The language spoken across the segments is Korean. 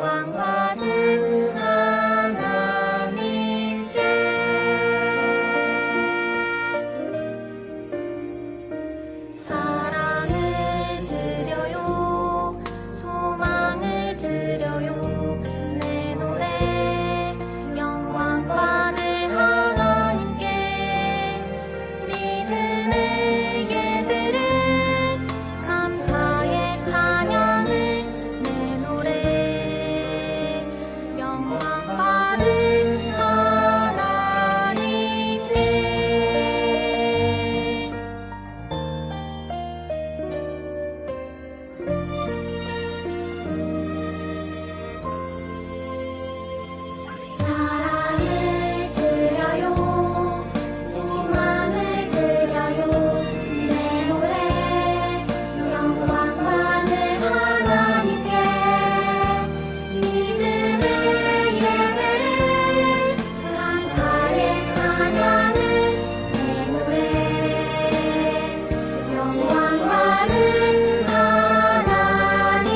영광 받은 하나님께 사랑을 드려요 소망을 드려요 내 노래 영광 받을 하나님께 믿음의 예배를 감사의 찬양을 내 노래 영광 받을 하나님께 사랑을 드려요 소망을 드려요 내 노래 영광 받을 하나님께 믿음의 예배를 감사의 찬양을 내 노래 영광 받을 하나님께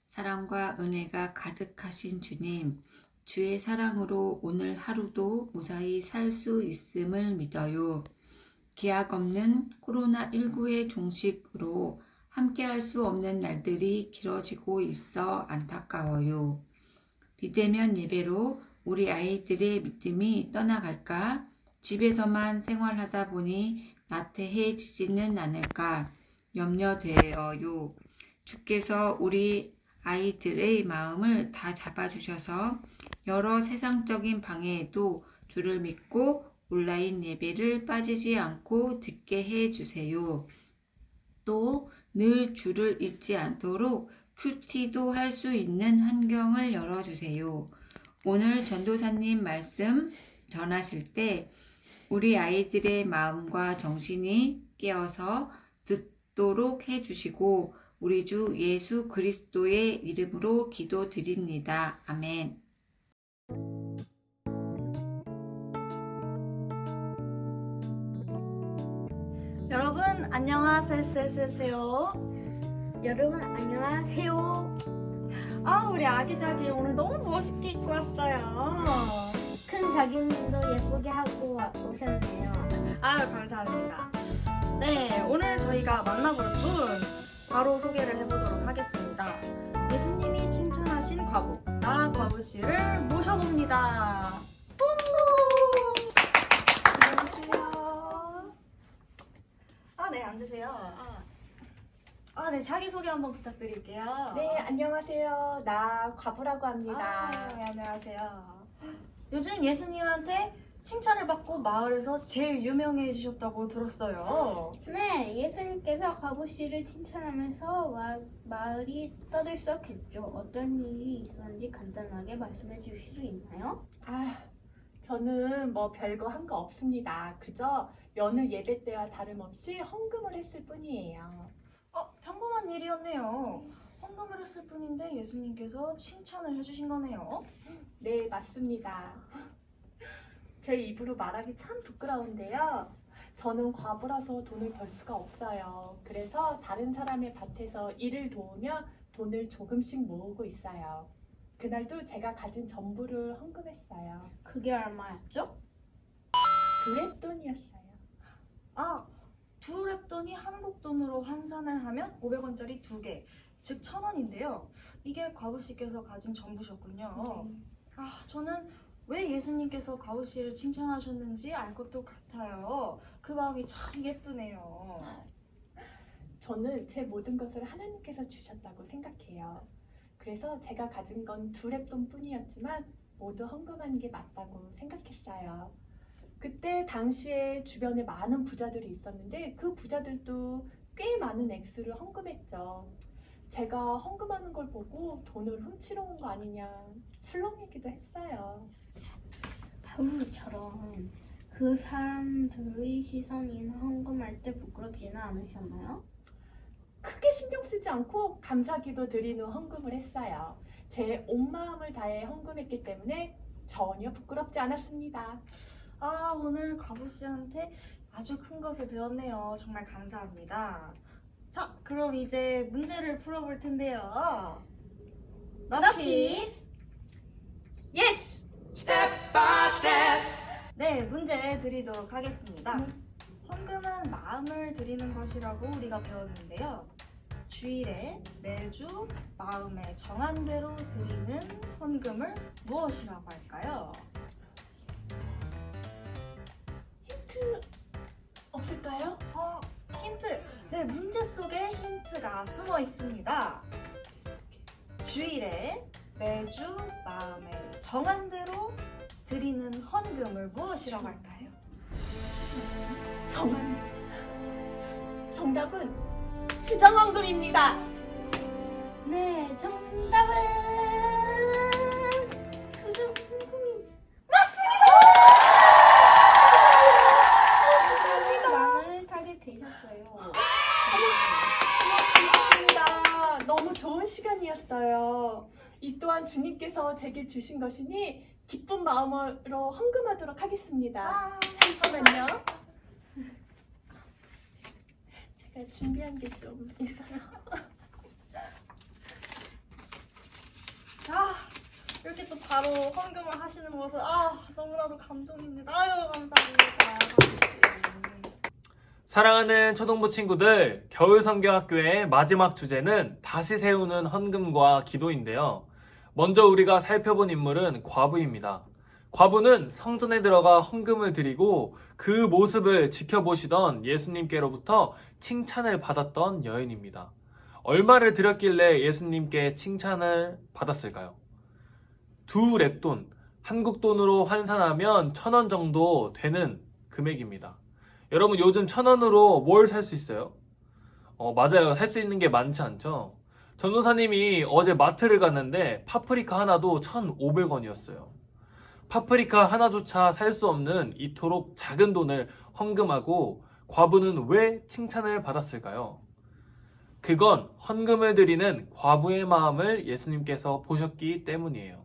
사랑과 은혜가 가득하신 주님, 주의 사랑으로 오늘 하루도 무사히 살 수 있음을 믿어요. 기약 없는 코로나19의 종식으로 함께할 수 없는 날들이 길어지고 있어 안타까워요. 비대면 예배로 우리 아이들의 믿음이 떠나갈까? 집에서만 생활하다 보니 나태해지지는 않을까 염려되어요. 주께서 우리 아이들의 마음을 다 잡아주셔서 여러 세상적인 방해에도 주를 믿고 온라인 예배를 빠지지 않고 듣게 해주세요. 또 늘 주를 잊지 않도록 큐티도 할 수 있는 환경을 열어주세요. 오늘 전도사님 말씀 전하실 때 우리 아이들의 마음과 정신이 깨어서 듣도록 해주시고 우리 주 예수 그리스도의 이름으로 기도드립니다. 아멘. 여러분 안녕하세요. 여러분 안녕하세요. 우리 아기자기 오늘 너무 멋있게 입고 왔어요. 큰 자기님도 예쁘게 하고 오셨네요. 감사합니다. 네, 오늘 저희가 만나볼 분 바로 소개를 해보도록 하겠습니다. 예수님이 칭찬하신 과부 나 과부 씨를 모셔봅니다. 안녕하세요. 네, 앉으세요. 네, 자기소개 한번 부탁드릴게요. 네, 안녕하세요. 나 과부라고 합니다. 네, 안녕하세요. 요즘 예수님한테 칭찬을 받고 마을에서 제일 유명해지셨다고 들었어요. 네, 예수님께서 과부 씨를 칭찬하면서 마을이 떠들썩했죠. 어떤 일이 있었는지 간단하게 말씀해 주실 수 있나요? 저는 뭐 별거 한 거 없습니다. 그저 여느 예배 때와 다름없이 헌금을 했을 뿐이에요. 평범한 일이었네요. 헌금을 했을 뿐인데 예수님께서 칭찬을 해주신 거네요. 네, 맞습니다. 제 입으로 말하기 참 부끄러운데요. 저는 과부라서 돈을 벌 수가 없어요. 그래서 다른 사람의 밭에서 일을 도우며 돈을 조금씩 모으고 있어요. 그날도 제가 가진 전부를 헌금했어요. 그게 얼마였죠? 2랩돈이었어요. 두 랩돈이 한국 돈으로 환산을 하면 500원짜리 2개, 즉 1,000원인데요. 이게 과부씨께서 가진 전부셨군요. 저는 왜 예수님께서 과부씨를 칭찬하셨는지 알 것도 같아요. 그 마음이 참 예쁘네요. 저는 제 모든 것을 하나님께서 주셨다고 생각해요. 그래서 제가 가진 건 2랩돈 뿐이었지만 모두 헌금하는 게 맞다고 생각했어요. 그때 당시에 주변에 많은 부자들이 있었는데 그 부자들도 꽤 많은 액수를 헌금했죠. 제가 헌금하는 걸 보고 돈을 훔치러 온 거 아니냐 술렁이기도 했어요. 바울처럼 그 사람들의 시선이 헌금할 때 부끄럽지는 않으셨나요? 크게 신경 쓰지 않고 감사기도 드리는 헌금을 했어요. 제 온 마음을 다해 헌금했기 때문에 전혀 부끄럽지 않았습니다. 아, 오늘 가부 씨한테 아주 큰 것을 배웠네요. 정말 감사합니다. 자, 그럼 이제 문제를 풀어볼 텐데요. 너키즈! 예스! 네, 문제 드리도록 하겠습니다. 헌금은 마음을 드리는 것이라고 우리가 배웠는데요. 주일에 매주 마음에 정한 대로 드리는 헌금을 무엇이라고 할까요? 힌트 없을까요? 힌트! 네, 문제 속에 힌트가 숨어 있습니다. 주일에 매주 마음에 정한 대로 드리는 헌금을 무엇이라고 할까요? 정답은 수정헌금입니다. 네, 정답은 수정헌금이 맞습니다. 만원을 타게 되셨어요. 감사합니다. 너무 좋은 시간이었어요. 이 또한 주님께서 제게 주신 것이니 기쁜 마음으로 헌금하도록 하겠습니다. 잠시만요. 제가 준비한 게 좀 있어요. 이렇게 또 바로 헌금을 하시는 모습, 너무나도 감동입니다. 아유, 감사합니다. 사랑하는 초등부 친구들, 겨울성경학교의 마지막 주제는 다시 세우는 헌금과 기도인데요. 먼저 우리가 살펴본 인물은 과부입니다. 과부는 성전에 들어가 헌금을 드리고 그 모습을 지켜보시던 예수님께로부터 칭찬을 받았던 여인입니다. 얼마를 드렸길래 예수님께 칭찬을 받았을까요? 2렙돈, 한국 돈으로 환산하면 1,000원 정도 되는 금액입니다. 여러분, 요즘 1,000원으로 뭘 살 수 있어요? 맞아요. 살 수 있는 게 많지 않죠? 전도사님이 어제 마트를 갔는데 파프리카 하나도 1,500원이었어요. 파프리카 하나조차 살 수 없는 이토록 작은 돈을 헌금하고 과부는 왜 칭찬을 받았을까요? 그건 헌금을 드리는 과부의 마음을 예수님께서 보셨기 때문이에요.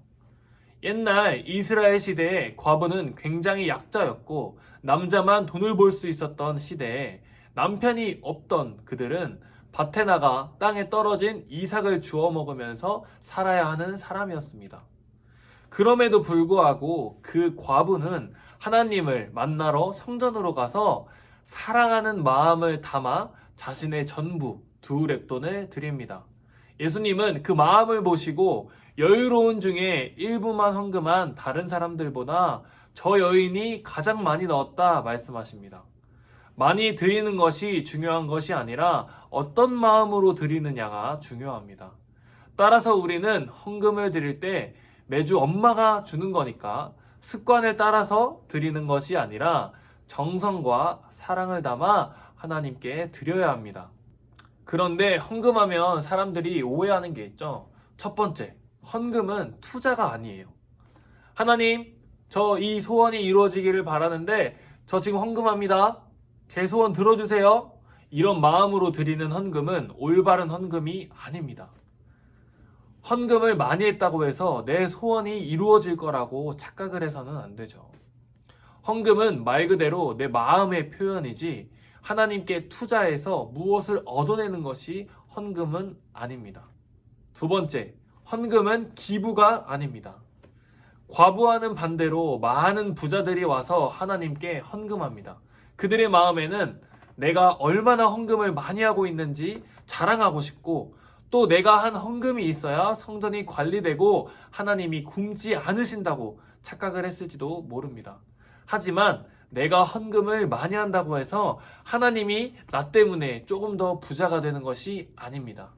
옛날 이스라엘 시대에 과부는 굉장히 약자였고 남자만 돈을 벌 수 있었던 시대에 남편이 없던 그들은 밭에 나가 땅에 떨어진 이삭을 주워 먹으면서 살아야 하는 사람이었습니다. 그럼에도 불구하고 그 과부는 하나님을 만나러 성전으로 가서 사랑하는 마음을 담아 자신의 전부 2렙돈을 드립니다. 예수님은 그 마음을 보시고 여유로운 중에 일부만 헌금한 다른 사람들보다 저 여인이 가장 많이 넣었다 말씀하십니다. 많이 드리는 것이 중요한 것이 아니라 어떤 마음으로 드리느냐가 중요합니다. 따라서 우리는 헌금을 드릴 때 매주 엄마가 주는 거니까 습관을 따라서 드리는 것이 아니라 정성과 사랑을 담아 하나님께 드려야 합니다. 그런데 헌금하면 사람들이 오해하는 게 있죠. 첫 번째, 헌금은 투자가 아니에요. 하나님, 저 이 소원이 이루어지기를 바라는데 저 지금 헌금합니다. 제 소원 들어주세요. 이런 마음으로 드리는 헌금은 올바른 헌금이 아닙니다. 헌금을 많이 했다고 해서 내 소원이 이루어질 거라고 착각을 해서는 안 되죠. 헌금은 말 그대로 내 마음의 표현이지 하나님께 투자해서 무엇을 얻어내는 것이 헌금은 아닙니다. 두 번째, 헌금은 기부가 아닙니다. 과부와는 반대로 많은 부자들이 와서 하나님께 헌금합니다. 그들의 마음에는 내가 얼마나 헌금을 많이 하고 있는지 자랑하고 싶고 또 내가 한 헌금이 있어야 성전이 관리되고 하나님이 굶지 않으신다고 착각을 했을지도 모릅니다. 하지만 내가 헌금을 많이 한다고 해서 하나님이 나 때문에 조금 더 부자가 되는 것이 아닙니다.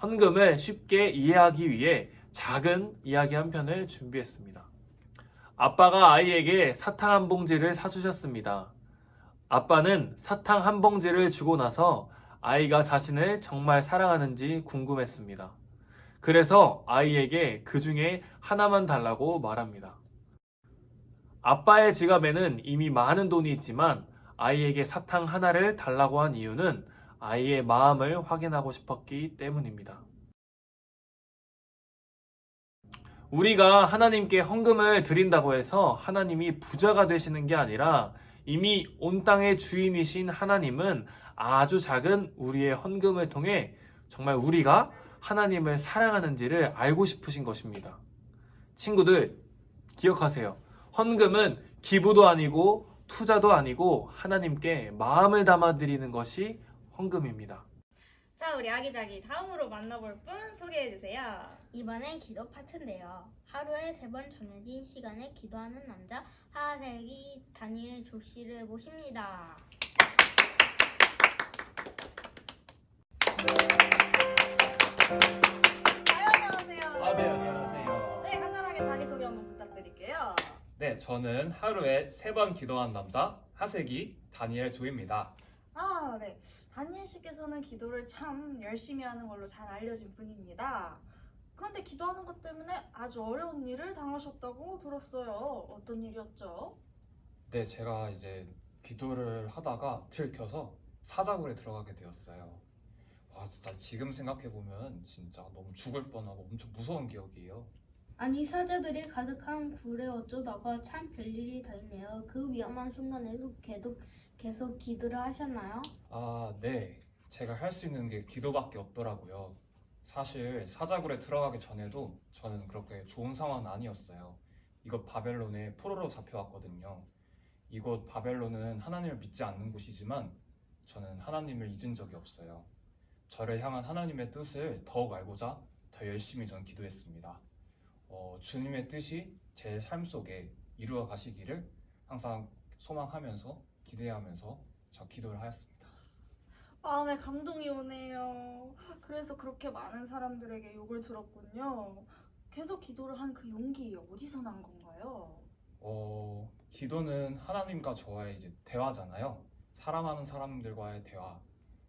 헌금을 쉽게 이해하기 위해 작은 이야기 한 편을 준비했습니다. 아빠가 아이에게 사탕 한 봉지를 사주셨습니다. 아빠는 사탕 한 봉지를 주고 나서 아이가 자신을 정말 사랑하는지 궁금했습니다. 그래서 아이에게 그 중에 하나만 달라고 말합니다. 아빠의 지갑에는 이미 많은 돈이 있지만 아이에게 사탕 하나를 달라고 한 이유는 아이의 마음을 확인하고 싶었기 때문입니다. 우리가 하나님께 헌금을 드린다고 해서 하나님이 부자가 되시는 게 아니라 이미 온 땅의 주인이신 하나님은 아주 작은 우리의 헌금을 통해 정말 우리가 하나님을 사랑하는지를 알고 싶으신 것입니다. 친구들, 기억하세요. 헌금은 기부도 아니고 투자도 아니고 하나님께 마음을 담아드리는 것이 헌금입니다. 자, 우리 아기자기 다음으로 만나볼 분 소개해주세요. 이번엔 기도 파트인데요. 하루에 3번 정해진 시간에 기도하는 남자 하세기 다니엘 조 씨를 모십니다. 안녕하세요. 네, 안녕하세요. 네, 간단하게 자기소개 한번 부탁드릴게요. 네, 저는 하루에 3번 기도한 남자 하세기 다니엘 조입니다. 아, 네. 다니엘 씨께서는 기도를 참 열심히 하는 걸로 잘 알려진 분입니다. 그런데 기도하는 것 때문에 아주 어려운 일을 당하셨다고 들었어요. 어떤 일이었죠? 네, 제가 이제 기도를 하다가 들켜서 사자굴에 들어가게 되었어요. 와, 진짜 지금 생각해보면 진짜 너무 죽을 뻔하고 엄청 무서운 기억이에요. 아니 사자들이 가득한 굴에 어쩌다가 참 별일이 다 있네요. 그 위험한 순간에도 계속 기도를 하셨나요? 아, 네. 제가 할 수 있는 게 기도밖에 없더라고요. 사실 사자굴에 들어가기 전에도 저는 그렇게 좋은 상황은 아니었어요. 이곳 바벨론에 포로로 잡혀왔거든요. 이곳 바벨론은 하나님을 믿지 않는 곳이지만 저는 하나님을 잊은 적이 없어요. 저를 향한 하나님의 뜻을 더욱 알고자 더 열심히 전 기도했습니다. 주님의 뜻이 제 삶 속에 이루어 가시기를 항상 소망하면서 기대하면서 저 기도를 하였습니다. 마음에 감동이 오네요. 그래서 그렇게 많은 사람들에게 욕을 들었군요. 계속 기도를 한 그 용기 어디서 난 건가요? 기도는 하나님과 저와의 이제 대화잖아요. 사랑하는 사람들과의 대화.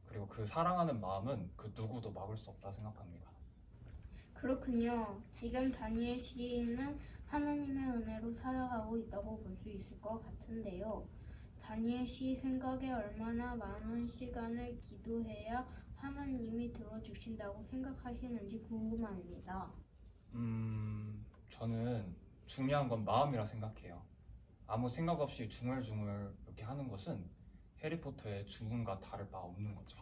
그리고 그 사랑하는 마음은 그 누구도 막을 수 없다 생각합니다. 그렇군요. 지금 다니엘 씨는 하나님의 은혜로 살아가고 있다고 볼 수 있을 것 같은데요. 다니엘 씨 생각에 얼마나 많은 시간을 기도해야 하나님이 들어주신다고 생각하시는지 궁금합니다. 저는 중요한 건 마음이라 생각해요. 아무 생각 없이 중얼중얼 이렇게 하는 것은 해리포터의 죽음과 다를 바 없는 거죠.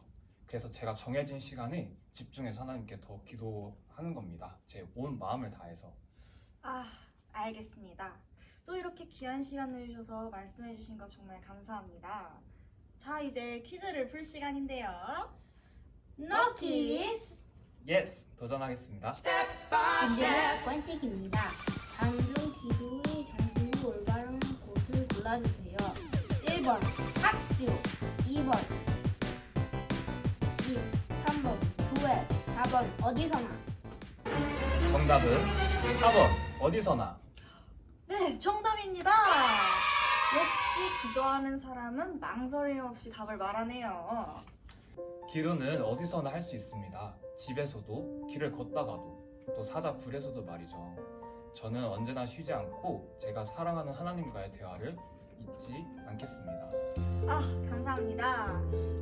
그래서 제가 정해진 시간에 집중해서 하나님께 더 기도하는 겁니다. 제 온 마음을 다해서. 아, 알겠습니다. 또 이렇게 귀한 시간 내주셔서 말씀해 주신 거 정말 감사합니다. 자, 이제 퀴즈를 풀 시간인데요. No kids! 예스! 도전하겠습니다. 문제는 객관식입니다. 다음 중 기도의 정신이 올바른 곳을 골라주세요. 1번 학교, 2번 집, 3번 교회, 4번 어디서나. 정답은 4번 어디서나. 네, 정답입니다. 역시 기도하는 사람은 망설임 없이 답을 말하네요. 기도는 어디서나 할 수 있습니다. 집에서도, 길을 걷다가도, 또 사자굴에서도 말이죠. 저는 언제나 쉬지 않고 제가 사랑하는 하나님과의 대화를 잊지 않겠습니다. 아, 감사합니다.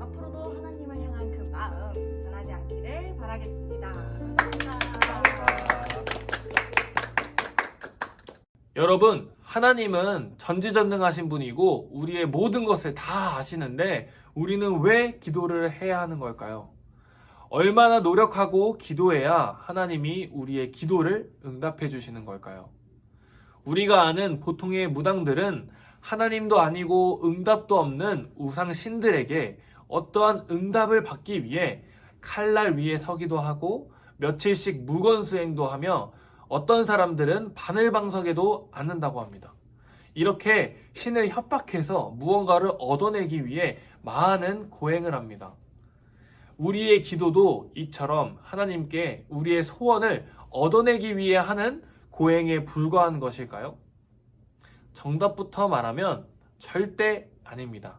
앞으로도 하나님을 향한 그 마음 변하지 않기를 바라겠습니다. 감사합니다. 여러분, 하나님은 전지전능하신 분이고 우리의 모든 것을 다 아시는데 우리는 왜 기도를 해야 하는 걸까요? 얼마나 노력하고 기도해야 하나님이 우리의 기도를 응답해 주시는 걸까요? 우리가 아는 보통의 무당들은 하나님도 아니고 응답도 없는 우상 신들에게 어떠한 응답을 받기 위해 칼날 위에 서기도 하고 며칠씩 무건수행도 하며 어떤 사람들은 바늘방석에도 앉는다고 합니다. 이렇게 신을 협박해서 무언가를 얻어내기 위해 많은 고행을 합니다. 우리의 기도도 이처럼 하나님께 우리의 소원을 얻어내기 위해 하는 고행에 불과한 것일까요? 정답부터 말하면 절대 아닙니다.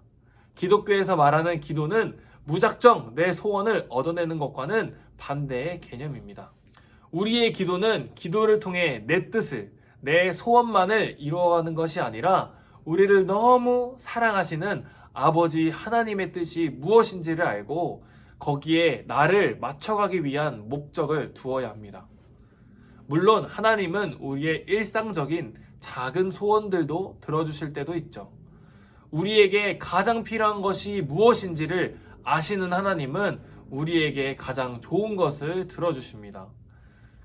기독교에서 말하는 기도는 무작정 내 소원을 얻어내는 것과는 반대의 개념입니다. 우리의 기도는 기도를 통해 내 뜻을, 내 소원만을 이루어가는 것이 아니라 우리를 너무 사랑하시는 아버지 하나님의 뜻이 무엇인지를 알고 거기에 나를 맞춰가기 위한 목적을 두어야 합니다. 물론 하나님은 우리의 일상적인 작은 소원들도 들어주실 때도 있죠. 우리에게 가장 필요한 것이 무엇인지를 아시는 하나님은 우리에게 가장 좋은 것을 들어주십니다.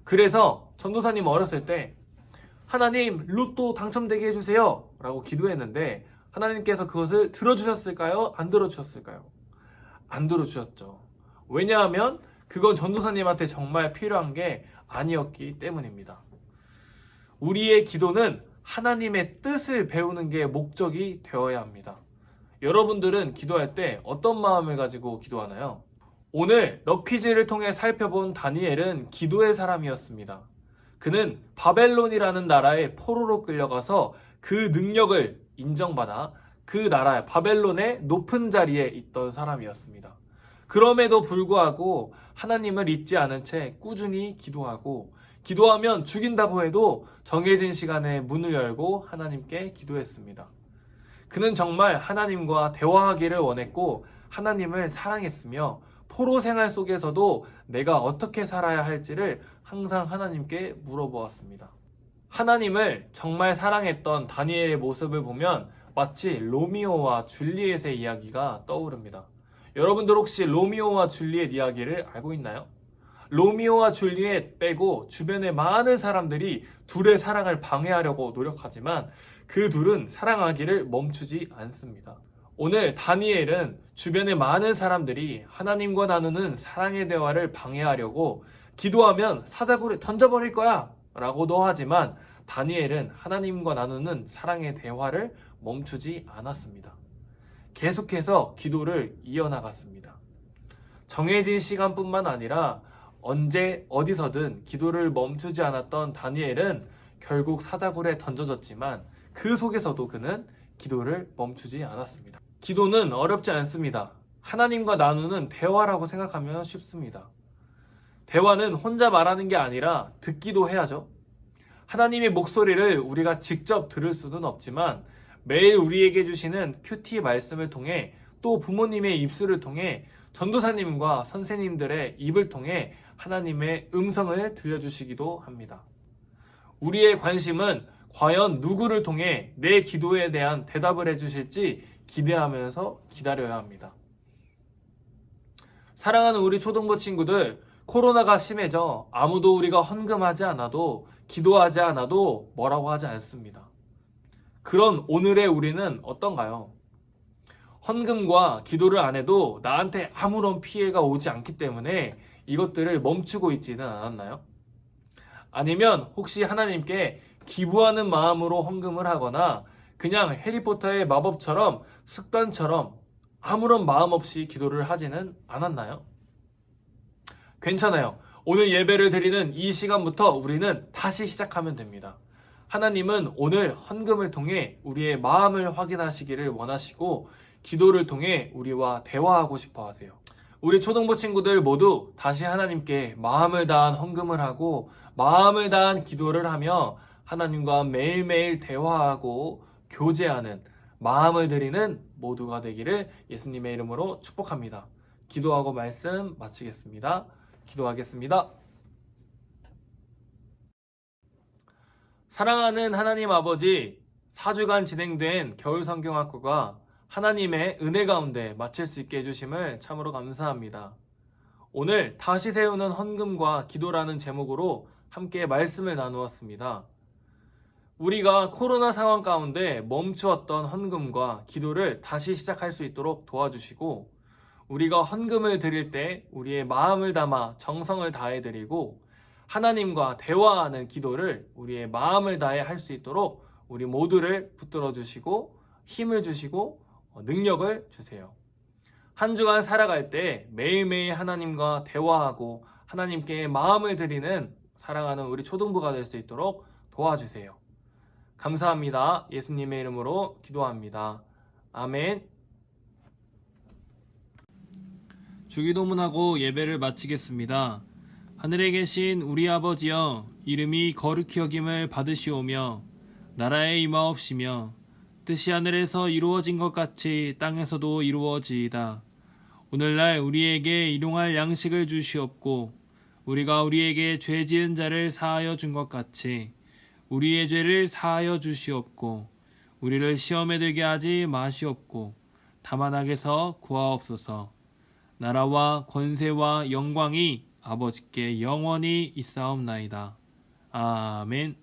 그래서 전도사님 어렸을 때 하나님 로또 당첨되게 해주세요 라고 기도했는데 하나님께서 그것을 들어주셨을까요? 안 들어주셨을까요? 안 들어주셨죠. 왜냐하면 그건 전도사님한테 정말 필요한 게 아니었기 때문입니다. 우리의 기도는 하나님의 뜻을 배우는 게 목적이 되어야 합니다. 여러분들은 기도할 때 어떤 마음을 가지고 기도하나요? 오늘 너 퀴즈를 통해 살펴본 다니엘은 기도의 사람이었습니다. 그는 바벨론이라는 나라의 포로로 끌려가서 그 능력을 인정받아 그 나라 바벨론의 높은 자리에 있던 사람이었습니다. 그럼에도 불구하고 하나님을 잊지 않은 채 꾸준히 기도하고 기도하면 죽인다고 해도 정해진 시간에 문을 열고 하나님께 기도했습니다. 그는 정말 하나님과 대화하기를 원했고 하나님을 사랑했으며 포로 생활 속에서도 내가 어떻게 살아야 할지를 항상 하나님께 물어보았습니다. 하나님을 정말 사랑했던 다니엘의 모습을 보면 마치 로미오와 줄리엣의 이야기가 떠오릅니다. 여러분들 혹시 로미오와 줄리엣 이야기를 알고 있나요? 로미오와 줄리엣 빼고 주변의 많은 사람들이 둘의 사랑을 방해하려고 노력하지만 그 둘은 사랑하기를 멈추지 않습니다. 오늘 다니엘은 주변의 많은 사람들이 하나님과 나누는 사랑의 대화를 방해하려고 기도하면 사자굴에 던져버릴 거야 라고도 하지만 다니엘은 하나님과 나누는 사랑의 대화를 멈추지 않았습니다. 계속해서 기도를 이어나갔습니다. 정해진 시간뿐만 아니라 언제 어디서든 기도를 멈추지 않았던 다니엘은 결국 사자굴에 던져졌지만 그 속에서도 그는 기도를 멈추지 않았습니다. 기도는 어렵지 않습니다. 하나님과 나누는 대화라고 생각하면 쉽습니다. 대화는 혼자 말하는 게 아니라 듣기도 해야죠. 하나님의 목소리를 우리가 직접 들을 수는 없지만 매일 우리에게 주시는 큐티 말씀을 통해 또 부모님의 입술을 통해 전도사님과 선생님들의 입을 통해 하나님의 음성을 들려주시기도 합니다. 우리의 관심은 과연 누구를 통해 내 기도에 대한 대답을 해주실지 기대하면서 기다려야 합니다. 사랑하는 우리 초등부 친구들, 코로나가 심해져 아무도 우리가 헌금하지 않아도 기도하지 않아도 뭐라고 하지 않습니다. 그런 오늘의 우리는 어떤가요? 헌금과 기도를 안 해도 나한테 아무런 피해가 오지 않기 때문에 이것들을 멈추고 있지는 않았나요? 아니면 혹시 하나님께 기부하는 마음으로 헌금을 하거나 그냥 해리포터의 마법처럼 습관처럼 아무런 마음 없이 기도를 하지는 않았나요? 괜찮아요. 오늘 예배를 드리는 이 시간부터 우리는 다시 시작하면 됩니다. 하나님은 오늘 헌금을 통해 우리의 마음을 확인하시기를 원하시고 기도를 통해 우리와 대화하고 싶어 하세요. 우리 초등부 친구들 모두 다시 하나님께 마음을 다한 헌금을 하고 마음을 다한 기도를 하며 하나님과 매일매일 대화하고 교제하는 마음을 드리는 모두가 되기를 예수님의 이름으로 축복합니다. 기도하고 말씀 마치겠습니다. 기도하겠습니다. 사랑하는 하나님 아버지, 4주간 진행된 겨울성경학교가 하나님의 은혜 가운데 마칠 수 있게 해주심을 참으로 감사합니다. 오늘 다시 세우는 헌금과 기도라는 제목으로 함께 말씀을 나누었습니다. 우리가 코로나 상황 가운데 멈추었던 헌금과 기도를 다시 시작할 수 있도록 도와주시고 우리가 헌금을 드릴 때 우리의 마음을 담아 정성을 다해 드리고 하나님과 대화하는 기도를 우리의 마음을 다해 할 수 있도록 우리 모두를 붙들어 주시고 힘을 주시고 능력을 주세요. 한 주간 살아갈 때 매일매일 하나님과 대화하고 하나님께 마음을 드리는 사랑하는 우리 초등부가 될 수 있도록 도와주세요. 감사합니다. 예수님의 이름으로 기도합니다. 아멘. 주기도문하고 예배를 마치겠습니다. 하늘에 계신 우리 아버지여, 이름이 거룩히 여김을 받으시오며 나라에 임하옵시며 뜻이 하늘에서 이루어진 것 같이 땅에서도 이루어지이다. 오늘날 우리에게 일용할 양식을 주시옵고 우리가 우리에게 죄 지은 자를 사하여 준 것 같이 우리의 죄를 사하여 주시옵고 우리를 시험에 들게 하지 마시옵고 다만 악에서 구하옵소서. 나라와 권세와 영광이 아버지께 영원히 있사옵나이다. 아멘.